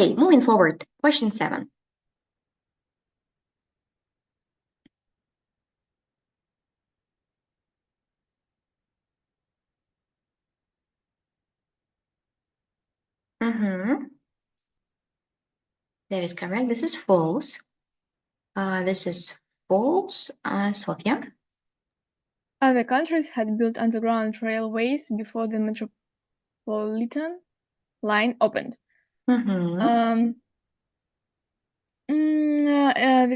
Okay, moving forward, question 7. That is correct. This is false. This is false. Sofia? Other countries had built underground railways before the metropolitan line opened. The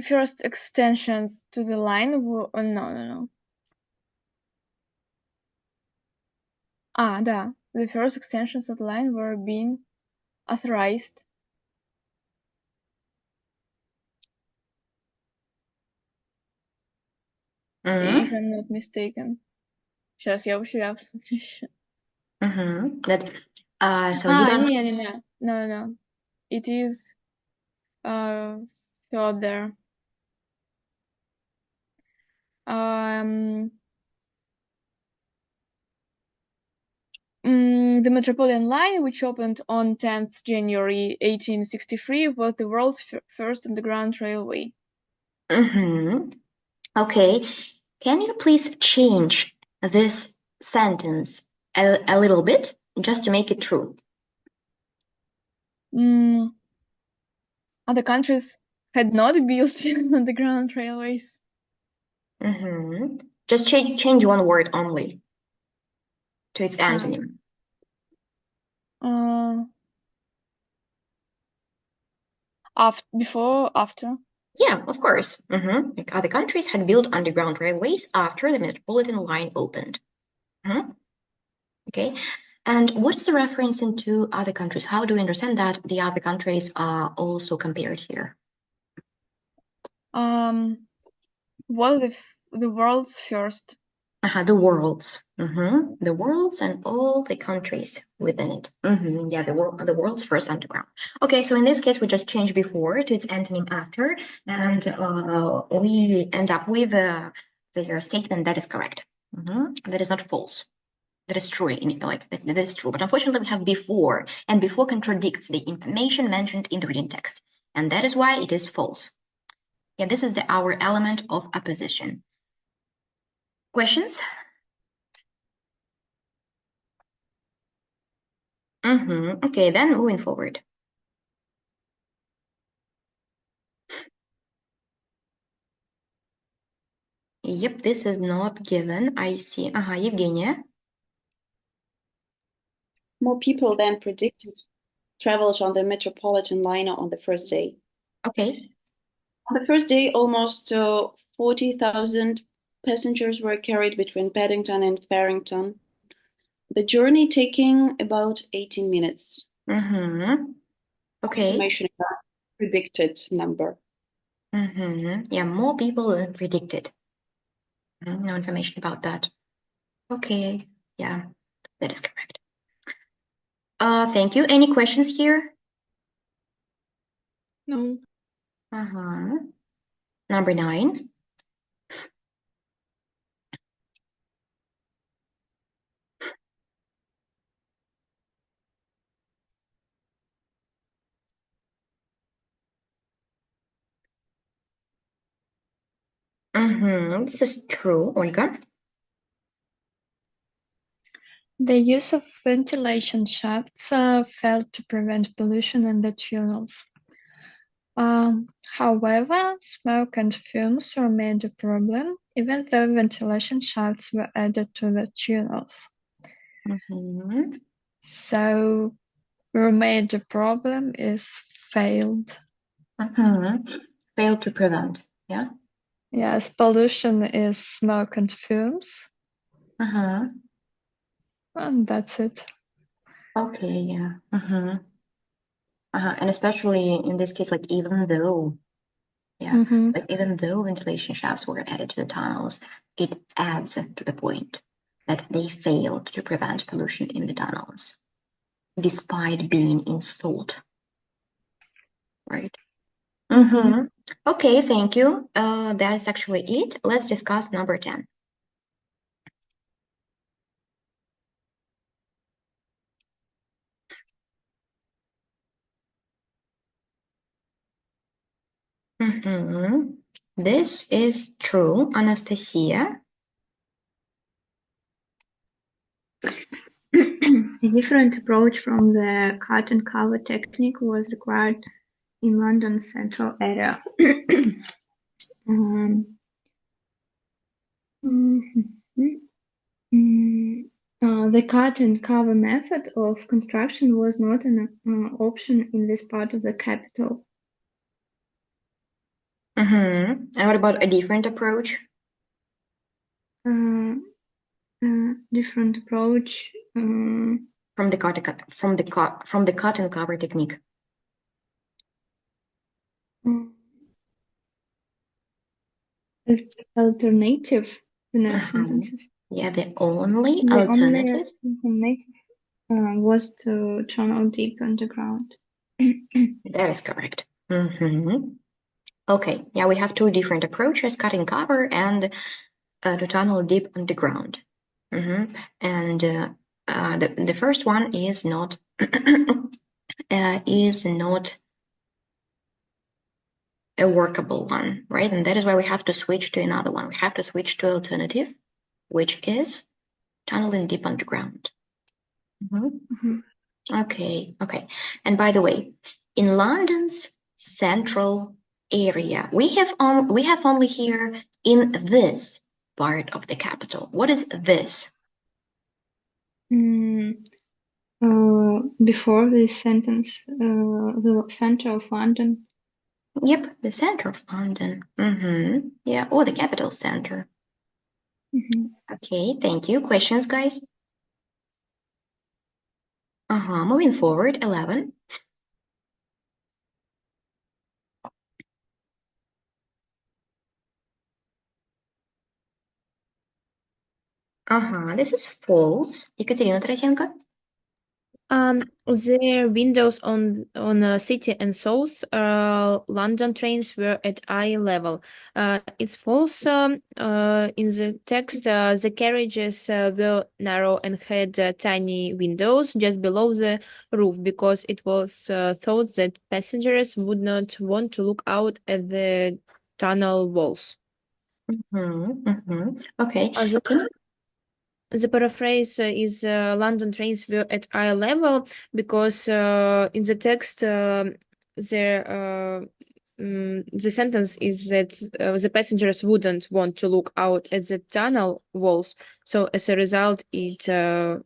first extensions to the line were... no. Да. The first extensions of the line were being authorized. If I'm not mistaken. Сейчас я у себя посмотрю еще. No. It is further. The Metropolitan Line, which opened on 10th January 1863, was the world's first underground railway. Okay. Can you please change this sentence a little bit, just to make it true? Other countries had not built underground railways. Just change one word only to its antonym. Before, after? Yeah, of course. Like other countries had built underground railways after the Metropolitan Line opened. Okay. And what's the reference into other countries? How do we understand that the other countries are also compared here? Was the world's first. The world's. The world's and all the countries within it. Yeah, the world's first underground. Okay, so in this case, we just change before to its antonym after, and we end up with the statement that is correct. That is not false. That is true. That is true. But unfortunately, we have before, and before contradicts the information mentioned in the reading text, and that is why it is false. Yeah, this is our element of opposition. Questions? Okay, then moving forward. Yep, this is not given. I see. Evgenia. More people than predicted traveled on the Metropolitan Line on the first day. Okay. On the first day, almost 40,000 passengers were carried between Paddington and Farrington. The journey taking about 18 minutes. Okay. Information about predicted number. Yeah, more people than predicted. No information about that. Okay. Yeah, that is correct. Thank you. Any questions here? No. Number 9. This is true, Olga. The use of ventilation shafts failed to prevent pollution in the tunnels. However, smoke and fumes remained a problem, even though ventilation shafts were added to the tunnels. So, remained a problem is failed. Failed to prevent, yeah? Yes, pollution is smoke and fumes. And that's it. Okay, yeah. And especially in this case, like even though ventilation shafts were added to the tunnels, it adds to the point that they failed to prevent pollution in the tunnels, despite being installed. Right? Okay, thank you. That is actually it. Let's discuss number 10. This is true, Anastasia. A different approach from the cut and cover technique was required in London's central area. The cut and cover method of construction was not an option in this part of the capital. And what about a different approach? Different approach From the cut and cover technique. Alternative to next sentences. Yeah, the only The alternative. only alternative was to tunnel deep underground. That is correct. Okay, yeah, we have two different approaches, cut and cover and to tunnel deep underground. And the first one is not a workable one, right? And that is why we have to switch to another one. We have to switch to alternative, which is tunneling deep underground. Okay. And by the way, in London's central area, we have only here in this part of the capital. What is this? Before this sentence, the center of London. Yep, the center of London. Yeah, or the capital center. Okay, thank you. Questions, guys? Moving forward, 11. This is false. Екатерина Тарасенко. The windows on City and South London trains were at eye level. It's false. In the text, the carriages were narrow and had tiny windows just below the roof because it was thought that passengers would not want to look out at the tunnel walls. Okay. The paraphrase is London trains were at eye level because in the text the sentence is that the passengers wouldn't want to look out at the tunnel walls. So as a result, they were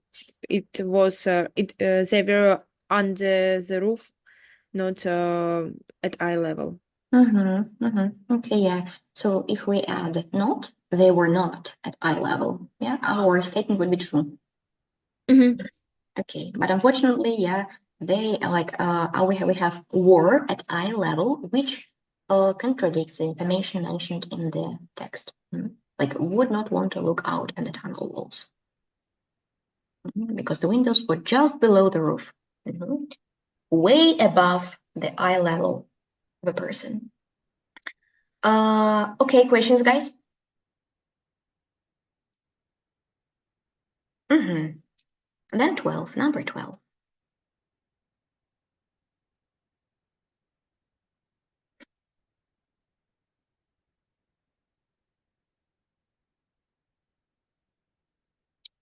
under the roof, not at eye level. Okay, yeah. So if we add not, they were not at eye level. Yeah, our statement would be true. Okay, but unfortunately, yeah, they we have were at eye level, which contradicts the information mentioned in the text. Like would not want to look out at the tunnel walls because the windows were just below the roof, way above the eye level of a person. Okay, questions, guys? Then 12, number 12.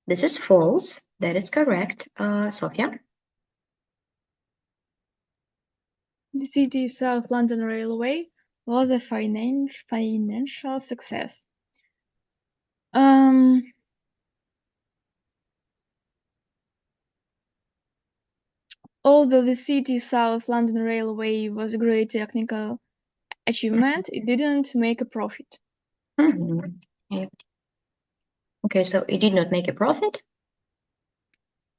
This is false. That is correct. Sofia? The City South London Railway was a financial success. Although the City South London Railway was a great technical achievement, it didn't make a profit. Yeah. Okay, so it did not make a profit?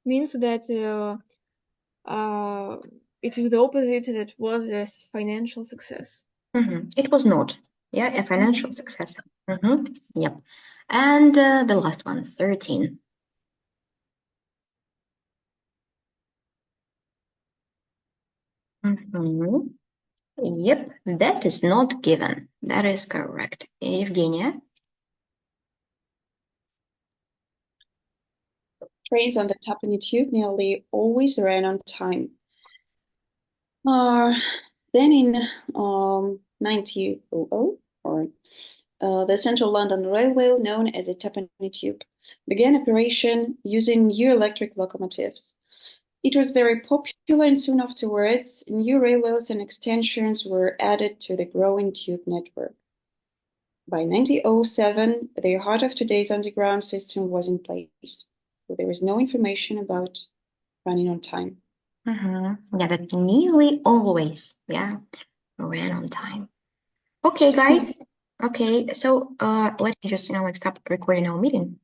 Means that it is the opposite, that was a financial success. It was not. Yeah, a financial success. Yep. And the last one, 13. Yep, that is not given. That is correct. Evgenia? Trains on the Twopenny Tube nearly always ran on time. Then in 1900, the Central London Railway, known as the Twopenny Tube, began operation using new electric locomotives. It was very popular, and soon afterwards, new railways and extensions were added to the growing tube network. By 1907, the heart of today's underground system was in place, so there was no information about running on time. Yeah, that nearly always, ran on time. Okay, guys. Okay, so let's just, stop recording our meeting.